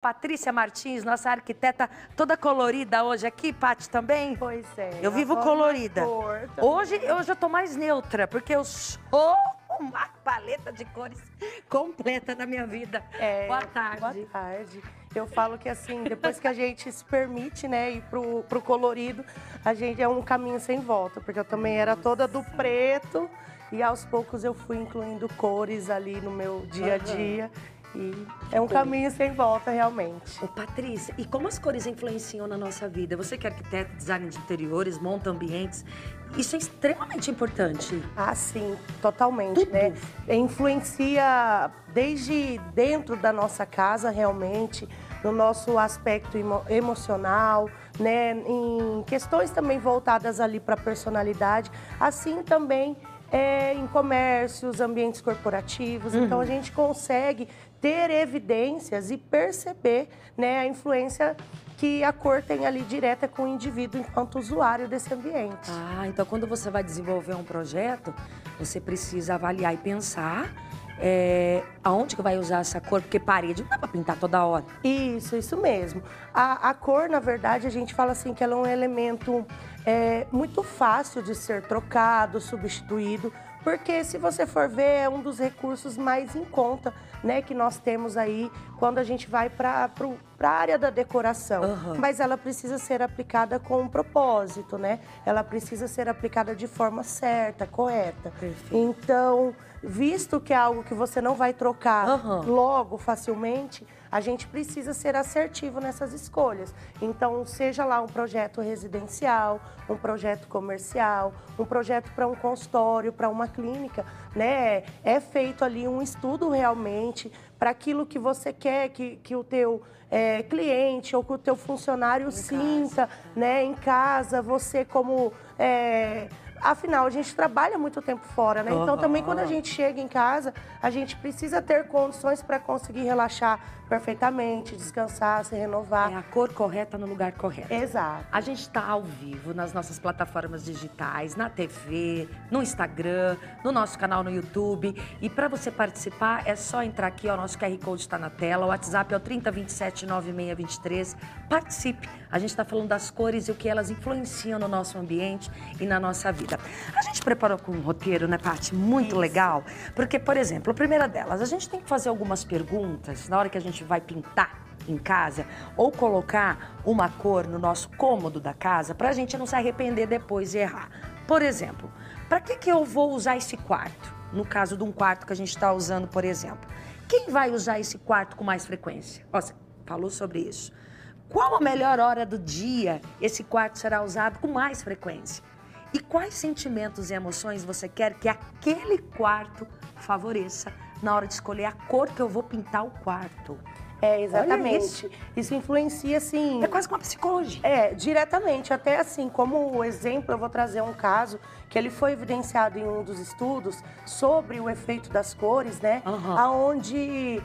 Patrícia Martins, nossa arquiteta, toda colorida hoje aqui, Paty, também? Pois é. Eu vivo colorida. Hoje eu tô mais neutra, porque eu sou uma paleta de cores completa na minha vida. Boa tarde. Boa tarde. Eu falo que assim, depois que a gente se permite, né, ir pro colorido, a gente é um caminho sem volta, porque eu também era toda do preto e aos poucos eu fui incluindo cores ali no meu dia a dia. E é um caminho sem volta, realmente. Ô, Patrícia, e como as cores influenciam na nossa vida? Você que é arquiteta, design de interiores, monta ambientes, isso é extremamente importante. Ah, sim, totalmente, Tudo. né? Influencia desde dentro da nossa casa, realmente, no nosso aspecto emocional, né? Em questões também voltadas ali para a personalidade, assim também em comércios, ambientes corporativos. Então, a gente consegue ter evidências e perceber, né, a influência que a cor tem ali direta com o indivíduo enquanto usuário desse ambiente. Ah, então quando você vai desenvolver um projeto, você precisa avaliar e pensar aonde que vai usar essa cor, porque parede não dá pra pintar toda hora. Isso mesmo. A cor, na verdade, a gente fala assim que ela é um elemento muito fácil de ser trocado, substituído, porque se você for ver, é um dos recursos mais em conta, né, que nós temos aí quando a gente vai para a área da decoração. Mas ela precisa ser aplicada com um propósito, né? Ela precisa ser aplicada de forma certa, correta. Perfeito. Então, visto que é algo que você não vai trocar logo, facilmente, a gente precisa ser assertivo nessas escolhas. Então, seja lá um projeto residencial, um projeto comercial, um projeto para um consultório, para uma clínica, né? É feito ali um estudo realmente para aquilo que você quer que o teu cliente ou que o teu funcionário sinta, né? Em casa, você como... Afinal, a gente trabalha muito tempo fora, né? Então, também quando a gente chega em casa, a gente precisa ter condições para conseguir relaxar perfeitamente, descansar, se renovar. É a cor correta no lugar correto. Exato. A gente está ao vivo nas nossas plataformas digitais, na TV, no Instagram, no nosso canal no YouTube. E para você participar, é só entrar aqui, ó, o nosso QR Code está na tela, o WhatsApp é o 3027-9623. Participe. A gente está falando das cores e o que elas influenciam no nosso ambiente e na nossa vida. A gente preparou com um roteiro, né, Paty? Muito legal. Porque, por exemplo, a primeira delas, a gente tem que fazer algumas perguntas na hora que a gente vai pintar em casa ou colocar uma cor no nosso cômodo da casa para a gente não se arrepender depois e errar. Por exemplo, para que eu vou usar esse quarto? No caso de um quarto que a gente está usando, por exemplo. Quem vai usar esse quarto com mais frequência? Você falou sobre isso. Qual a melhor hora do dia esse quarto será usado com mais frequência? E quais sentimentos e emoções você quer que aquele quarto favoreça na hora de escolher a cor que eu vou pintar o quarto? Exatamente. Isso influencia, assim... É quase como uma psicologia. Diretamente. Até assim, como exemplo, eu vou trazer um caso que ele foi evidenciado em um dos estudos sobre o efeito das cores, né? Onde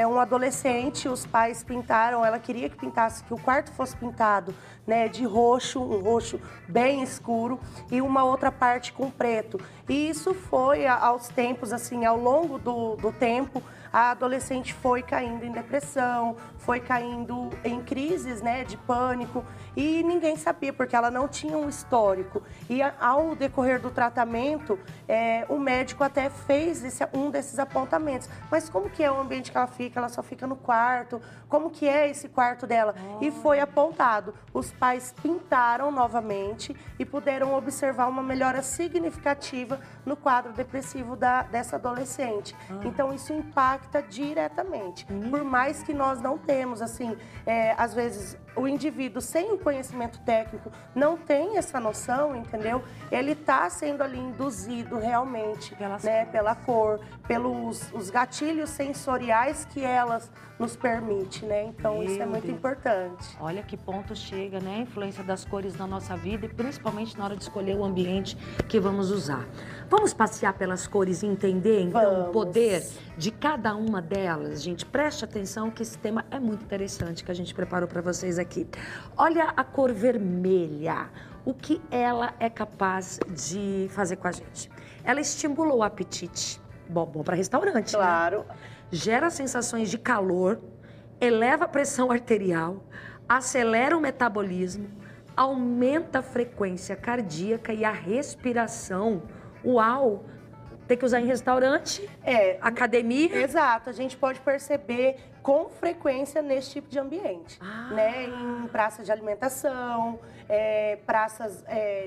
um adolescente, os pais pintaram, ela queria que pintasse, que o quarto fosse pintado, né, de roxo, um roxo bem escuro e uma outra parte com preto. E isso foi aos tempos, assim, ao longo do tempo, a adolescente foi caindo em depressão, foi caindo em crises, né, de pânico e ninguém sabia porque ela não tinha um histórico. E ao decorrer do tratamento, o médico até fez um desses apontamentos. Mas como que é o ambiente que ela fica? Ela só fica no quarto? Como que é esse quarto dela? E foi apontado. Os pais pintaram novamente e puderam observar uma melhora significativa no quadro depressivo dessa adolescente. Então, isso impacta diretamente. Por mais que nós não temos, assim, às vezes o indivíduo sem o conhecimento técnico não tem essa noção, entendeu? Ele está sendo ali induzido realmente, né, pela cor, pelos os gatilhos sensoriais que elas nos permitem, né? Então, isso é muito importante. Olha que ponto chega, né? A influência das cores na nossa vida e principalmente na hora de escolher o ambiente que vamos usar. Vamos passear pelas cores e entender, então, o poder de cada uma delas? Gente, preste atenção que esse tema é muito interessante que a gente preparou para vocês aqui. Olha a cor vermelha. O que ela é capaz de fazer com a gente? Ela estimula o apetite. Bom para restaurante, claro, né? Gera sensações de calor, eleva a pressão arterial, acelera o metabolismo, aumenta a frequência cardíaca e a respiração. Uau! Tem que usar em restaurante, academia. Exato, a gente pode perceber com frequência nesse tipo de ambiente, né? Em praças de alimentação, praças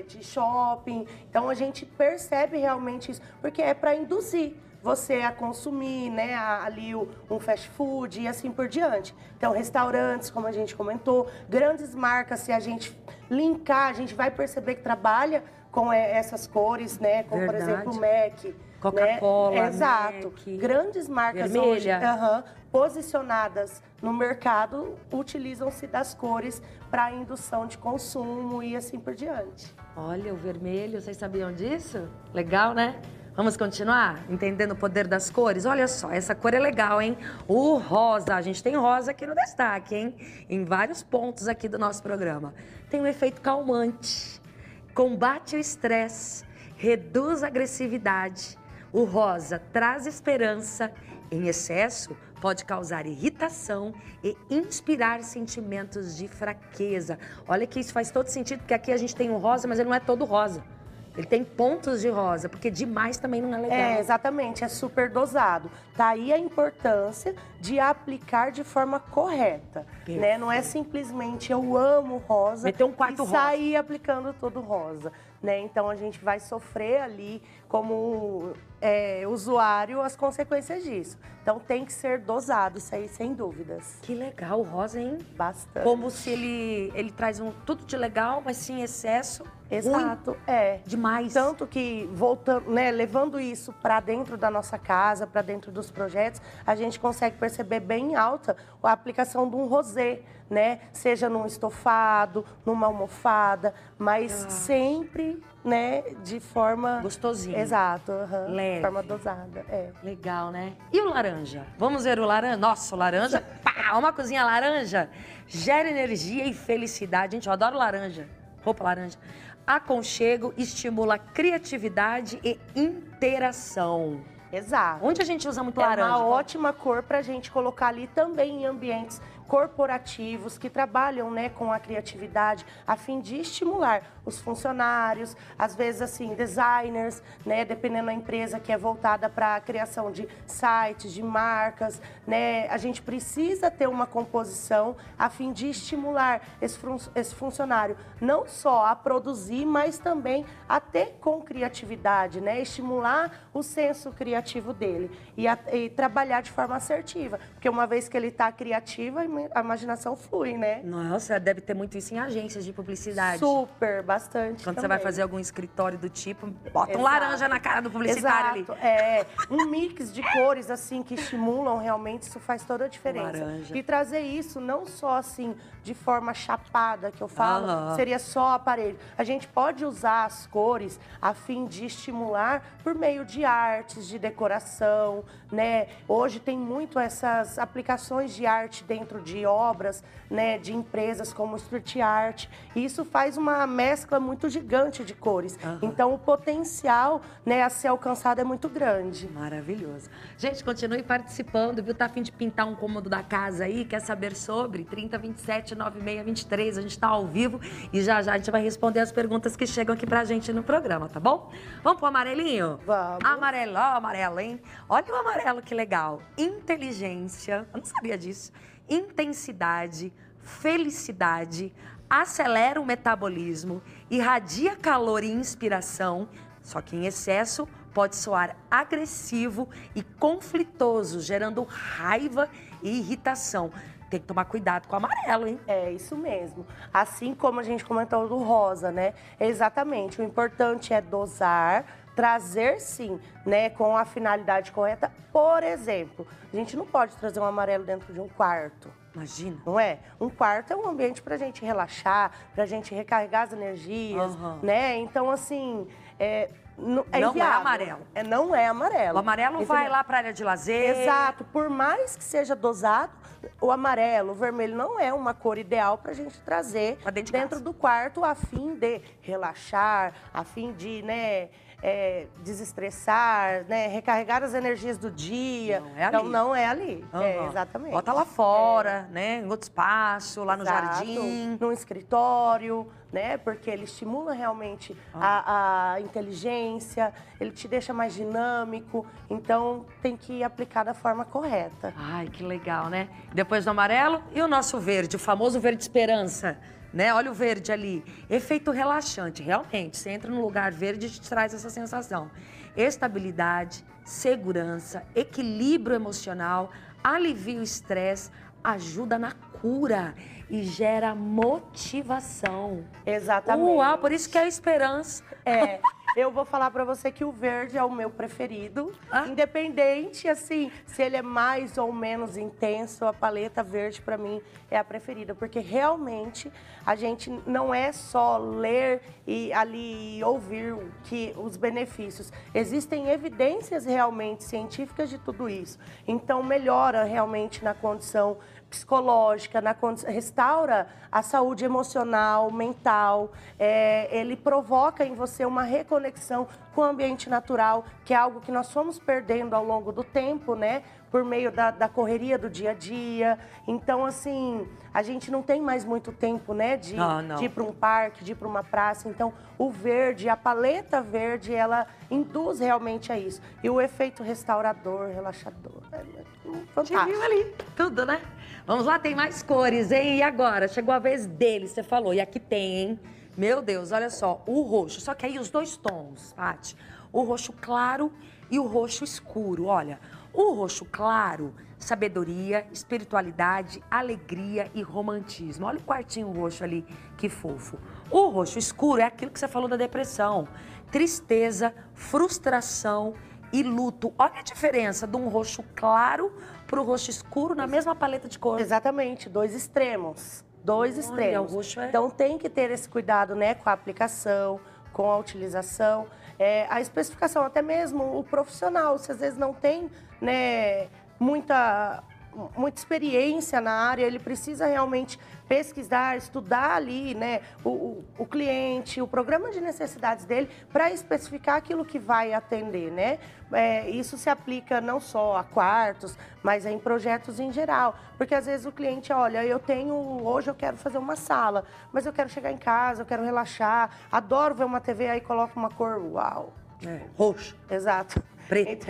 de shopping. Então a gente percebe realmente isso, porque é para induzir você a consumir, né, ali um fast food e assim por diante. Então, restaurantes, como a gente comentou, grandes marcas, se a gente linkar, a gente vai perceber que trabalha com essas cores, né, como Verdade. por exemplo o Mac, Coca-Cola, né? Exato. Mac, Grandes marcas vermelha. hoje, posicionadas no mercado, utilizam-se das cores para indução de consumo e assim por diante. Olha, o vermelho, vocês sabiam disso? Legal, né? Vamos continuar entendendo o poder das cores? Olha só, essa cor é legal, hein? O rosa, a gente tem rosa aqui no destaque, hein? Em vários pontos aqui do nosso programa. Tem um efeito calmante, combate o estresse, reduz a agressividade. O rosa traz esperança. Em excesso, pode causar irritação e inspirar sentimentos de fraqueza. Olha que isso faz todo sentido, porque aqui a gente tem o rosa, mas ele não é todo rosa. Ele tem pontos de rosa, porque demais também não é legal. Exatamente, é super dosado. Tá aí a importância de aplicar de forma correta, né? Não é simplesmente eu amo rosa meter um quarto e sair aplicando todo rosa, né? Então a gente vai sofrer ali como usuário as consequências disso. Então tem que ser dosado, isso aí sem dúvidas. Que legal o rosa, hein? Bastante. Como se ele traz tudo de legal, mas sim excesso. Exato, ruim, demais. Tanto que, voltando, né, levando isso para dentro da nossa casa, para dentro dos projetos, a gente consegue perceber bem alta a aplicação de um rosé, né? Seja num estofado, numa almofada, mas sempre, né, de forma... gostosinha. Exato, leve. De forma dosada, Legal, né? E o laranja? Vamos ver o laranja? Nossa, o laranja, pá, uma cozinha laranja gera energia e felicidade. Gente, eu adoro laranja, roupa laranja. Aconchego, estimula a criatividade e interação. Exato. Onde a gente usa muito laranja? É uma ótima cor para a gente colocar ali também em ambientes corporativos que trabalham, né, com a criatividade a fim de estimular os funcionários, às vezes assim, designers, né, dependendo da empresa que é voltada para a criação de sites, de marcas, né, a gente precisa ter uma composição a fim de estimular esse funcionário não só a produzir, mas também a ter com criatividade, né, estimular o senso criativo dele e trabalhar de forma assertiva, porque uma vez que ele está criativo, a imaginação flui, né? Nossa, deve ter muito isso em agências de publicidade. Super, bastante. Quando também. você vai fazer algum escritório do tipo, bota um laranja na cara do publicitário Exato. ali. Um mix de cores, assim, que estimulam realmente, isso faz toda a diferença. Laranja. E trazer isso não só, assim, de forma chapada, que eu falo, seria só aparelho. A gente pode usar as cores a fim de estimular por meio de artes, de decoração, né? Hoje tem muito essas aplicações de arte dentro de obras, né, de empresas como street art. E isso faz uma mescla muito gigante de cores. Então, o potencial, né, a ser alcançado é muito grande. Maravilhoso. Gente, continue participando, viu? Tá a fim de pintar um cômodo da casa aí? Quer saber sobre? 3027-9623. A gente tá ao vivo e já já a gente vai responder as perguntas que chegam aqui pra gente no programa, tá bom? Vamos pro amarelinho? Vamos. Amarelo, ó, amarelo, hein? Olha o amarelo, que legal. Inteligência, eu não sabia disso. Intensidade, felicidade, acelera o metabolismo, irradia calor e inspiração, só que em excesso pode soar agressivo e conflitoso, gerando raiva e irritação. Tem que tomar cuidado com o amarelo, hein? É isso mesmo. Assim como a gente comentou do rosa, né? Exatamente. O importante é dosar, trazer sim, né, com a finalidade correta. Por exemplo, a gente não pode trazer um amarelo dentro de um quarto. Imagina. Não é? Um quarto é um ambiente pra gente relaxar, pra gente recarregar as energias, né? Então, assim, Não é amarelo. Não é amarelo. O amarelo vai lá para a área de lazer. Exato. Por mais que seja dosado, o amarelo, o vermelho não é uma cor ideal para a gente trazer dentro do quarto a fim de relaxar, a fim de, né, desestressar, né, recarregar as energias do dia. Não é ali. Então, não é ali. Exatamente. Bota lá fora, né, em outro espaço, lá no jardim. No escritório, né, porque ele estimula realmente a inteligência, ele te deixa mais dinâmico, então tem que aplicar da forma correta. Ai, que legal, né? Depois do amarelo e o nosso verde, o famoso verde esperança. Né? Olha o verde ali. Efeito relaxante. Realmente, você entra num lugar verde e te traz essa sensação. Estabilidade, segurança, equilíbrio emocional, alivia o estresse, ajuda na cura e gera motivação. Exatamente. Uau, por isso que é a esperança. Eu vou falar pra você que o verde é o meu preferido. Independente, assim, se ele é mais ou menos intenso, a paleta verde pra mim é a preferida. Porque realmente a gente não é só ler e ali ouvir os benefícios. Existem evidências realmente científicas de tudo isso. Então melhora realmente na condição psicológica, restaura a saúde emocional, mental, ele provoca em você uma reconexão com o ambiente natural, que é algo que nós fomos perdendo ao longo do tempo, né? Por meio da correria do dia a dia. Então, assim, a gente não tem mais muito tempo, né? De ir para um parque, de ir para uma praça. Então, o verde, a paleta verde, ela induz realmente a isso. E o efeito restaurador, relaxador, fantástico. Viu ali tudo, né? Vamos lá, tem mais cores, hein? E agora? Chegou a vez dele, você falou. E aqui tem, hein? Meu Deus, olha só, o roxo. Só que aí os dois tons, Paty. O roxo claro e o roxo escuro. Olha, o roxo claro, sabedoria, espiritualidade, alegria e romantismo. Olha o quartinho roxo ali, que fofo. O roxo escuro é aquilo que você falou da depressão. Tristeza, frustração e luto. Olha a diferença de um roxo claro para o roxo escuro na mesma paleta de cor. Exatamente, dois extremos. Dois extremos. O roxo Então tem que ter esse cuidado, né, com a aplicação, com a utilização, a especificação, até mesmo o profissional, se às vezes não tem, né, muita experiência na área, ele precisa realmente pesquisar, estudar ali, né, o cliente, o programa de necessidades dele, para especificar aquilo que vai atender, né? Isso se aplica não só a quartos, mas em projetos em geral. Porque às vezes o cliente, olha, hoje eu quero fazer uma sala, mas eu quero chegar em casa, eu quero relaxar, adoro ver uma TV, aí coloca uma cor, uau. Roxo. Exato. Preto.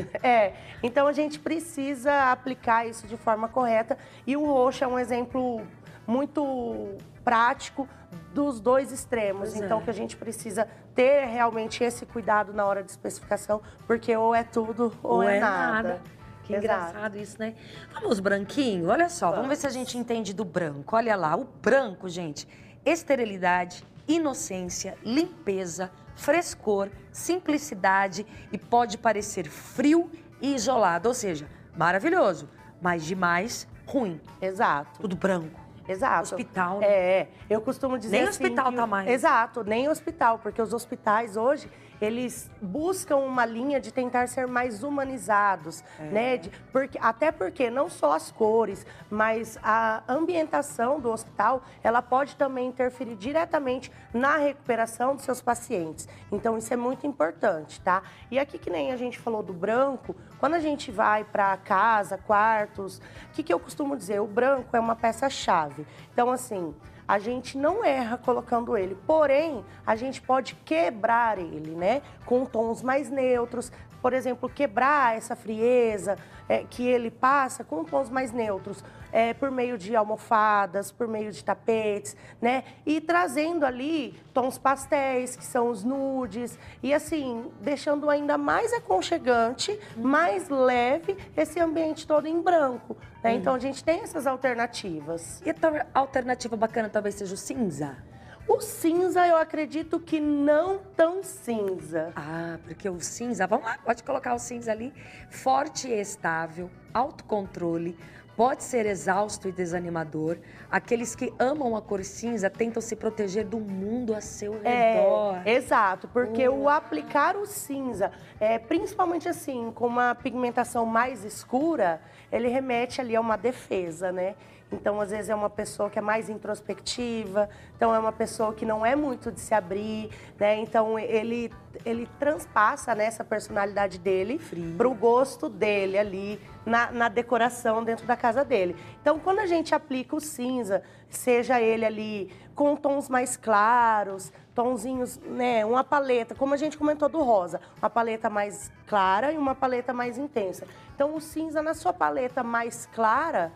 Então a gente precisa aplicar isso de forma correta. E o roxo é um exemplo muito prático dos dois extremos. Então que a gente precisa ter realmente esse cuidado na hora de especificação, porque ou é tudo ou é nada. Que engraçado isso, né? Vamos, branquinho? Olha só, vamos ver se a gente entende do branco. Olha lá, o branco, gente, esterilidade, inocência, limpeza, frescor, simplicidade e pode parecer frio e isolado, ou seja, maravilhoso, mas demais ruim. Exato. Tudo branco. Exato. Hospital, né? Eu costumo dizer nem assim hospital tá mais. Exato, nem hospital, porque os hospitais hoje, eles buscam uma linha de tentar ser mais humanizados, né? Até porque não só as cores, mas a ambientação do hospital, ela pode também interferir diretamente na recuperação dos seus pacientes. Então, isso é muito importante, tá? E aqui, que nem a gente falou do branco, quando a gente vai para casa, quartos, o que eu costumo dizer? O branco é uma peça-chave. Então, assim, a gente não erra colocando ele, porém, a gente pode quebrar ele, né? Com tons mais neutros. Por exemplo, quebrar essa frieza que ele passa com tons mais neutros, por meio de almofadas, por meio de tapetes, né? E trazendo ali tons pastéis, que são os nudes, e assim, deixando ainda mais aconchegante, mais leve esse ambiente todo em branco, né? Então, a gente tem essas alternativas. E a alternativa bacana talvez seja o cinza? O cinza, eu acredito que não tão cinza. Ah, porque o cinza, vamos lá, pode colocar o cinza ali. Forte e estável, autocontrole, pode ser exausto e desanimador. Aqueles que amam a cor cinza tentam se proteger do mundo a seu redor. Exato, porque o aplicar o cinza, principalmente assim, com uma pigmentação mais escura, ele remete ali a uma defesa, né? Então, às vezes, é uma pessoa que é mais introspectiva, então é uma pessoa que não é muito de se abrir, né? Então, ele transpassa, né, essa personalidade dele para o gosto dele ali, na decoração dentro da casa dele. Então, quando a gente aplica o cinza, seja ele ali com tons mais claros, tonzinhos, né, uma paleta, como a gente comentou do rosa, uma paleta mais clara e uma paleta mais intensa. Então, o cinza na sua paleta mais clara,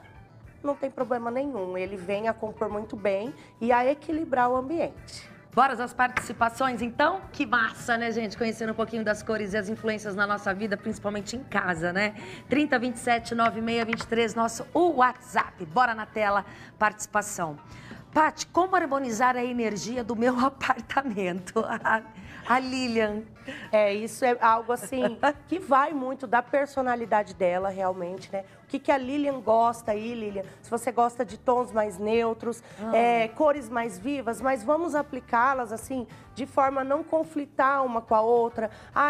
não tem problema nenhum. Ele vem a compor muito bem e a equilibrar o ambiente. Bora às participações, então? Que massa, né, gente? Conhecendo um pouquinho das cores e as influências na nossa vida, principalmente em casa, né? 3027-9623, nosso WhatsApp. Bora na tela, participação. Paty, como harmonizar a energia do meu apartamento? A Lilian. Isso é algo assim que vai muito da personalidade dela, realmente, né? O que a Lilian gosta aí, Lilian? Se você gosta de tons mais neutros, cores mais vivas, mas vamos aplicá-las assim, de forma a não conflitar uma com a outra.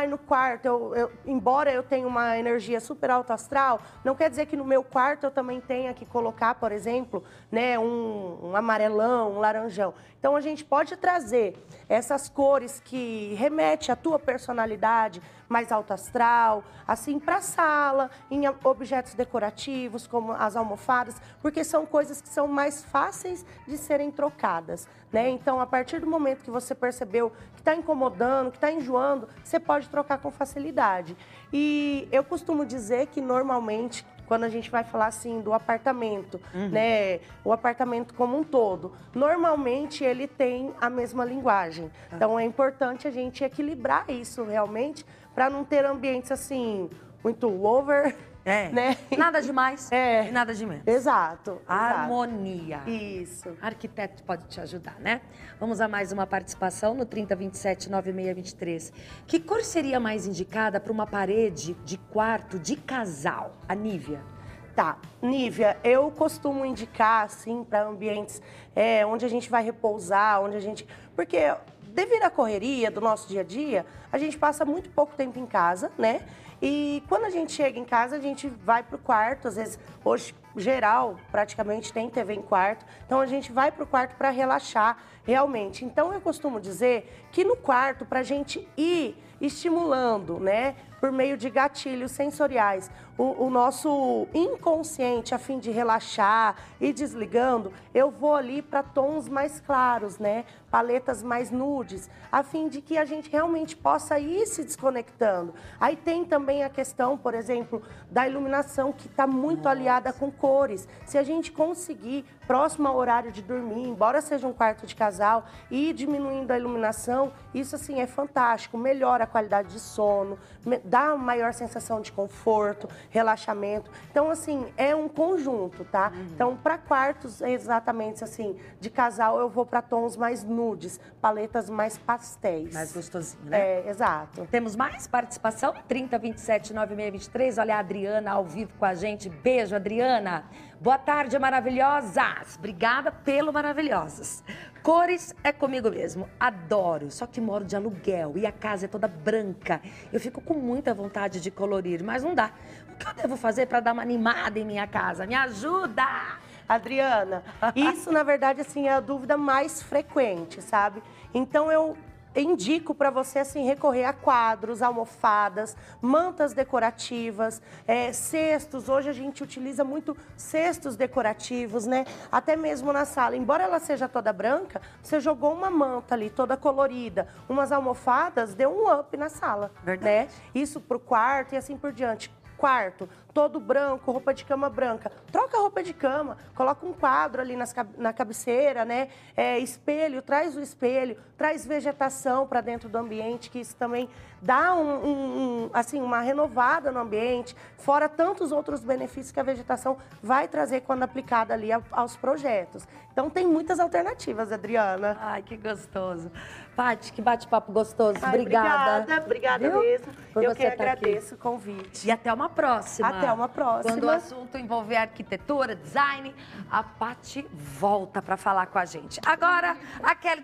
No quarto, embora eu tenha uma energia super alto astral, não quer dizer que no meu quarto eu também tenha que colocar, por exemplo, né, um amarelão, um laranjão. Então, a gente pode trazer essas cores que remetem à tua personalidade, mais alto astral, assim, para a sala, em objetos decorativos, como as almofadas, porque são coisas que são mais fáceis de serem trocadas, né? Então, a partir do momento que você percebeu que está incomodando, que está enjoando, você pode trocar com facilidade. E eu costumo dizer que, normalmente, quando a gente vai falar assim do apartamento, né, o apartamento como um todo, normalmente ele tem a mesma linguagem. Então é importante a gente equilibrar isso realmente para não ter ambientes assim muito over, né? Nada de mais e nada de menos. Exato. Harmonia. Isso. Arquiteto pode te ajudar, né? Vamos a mais uma participação no 3027-9623. Que cor seria mais indicada para uma parede de quarto de casal? A Nívia. Tá, Nívia, eu costumo indicar, assim, para ambientes onde a gente vai repousar, onde a gente... Porque devido à correria do nosso dia a dia, a gente passa muito pouco tempo em casa, né? E quando a gente chega em casa, a gente vai pro quarto, às vezes, hoje, geral, praticamente tem TV em quarto, então a gente vai pro quarto para relaxar realmente. Então, eu costumo dizer que no quarto, pra gente ir estimulando, né, por meio de gatilhos sensoriais, o nosso inconsciente, a fim de relaxar e desligando, eu vou ali para tons mais claros, né, paletas mais nudes, a fim de que a gente realmente possa ir se desconectando. Aí tem também a questão, por exemplo, da iluminação, que está muito aliada com cores. Se a gente conseguir, próximo ao horário de dormir, embora seja um quarto de casal, ir diminuindo a iluminação, isso assim é fantástico, melhora a qualidade de sono, dá uma maior sensação de conforto, relaxamento. Então, assim, é um conjunto, tá? Então, para quartos, exatamente assim, de casal, eu vou para tons mais nudes, paletas mais pastéis. Mais gostosinho, né? Exato. Temos mais participação? 3027-9623. Olha a Adriana ao vivo com a gente. Beijo, Adriana. Boa tarde, maravilhosas. Obrigada pelo maravilhosas. Cores é comigo mesmo. Adoro. Só que moro de aluguel e a casa é toda branca. Eu fico com muita vontade de colorir, mas não dá. O que eu devo fazer para dar uma animada em minha casa? Me ajuda! Adriana, isso, na verdade, assim, é a dúvida mais frequente, sabe? Então, eu indico para você, assim, recorrer a quadros, almofadas, mantas decorativas, cestos. Hoje a gente utiliza muito cestos decorativos, né? Até mesmo na sala. Embora ela seja toda branca, você jogou uma manta ali, toda colorida, umas almofadas, deu um up na sala. Verdade. Né? Isso pro quarto e assim por diante. Quarto, todo branco, roupa de cama branca. Troca a roupa de cama, coloca um quadro ali na cabeceira, né? Espelho, traz o espelho, traz vegetação para dentro do ambiente, que isso também dá assim, uma renovada no ambiente, fora tantos outros benefícios que a vegetação vai trazer quando aplicada ali aos projetos. Então, tem muitas alternativas, Adriana. Ai, que gostoso. Paty, que bate-papo gostoso. Ai, obrigada. Obrigada Viu? mesmo. Por Eu você que estar agradeço o convite. E até uma próxima. Até uma próxima. Quando o assunto envolver arquitetura, design, a Paty volta para falar com a gente. Agora, a Kelly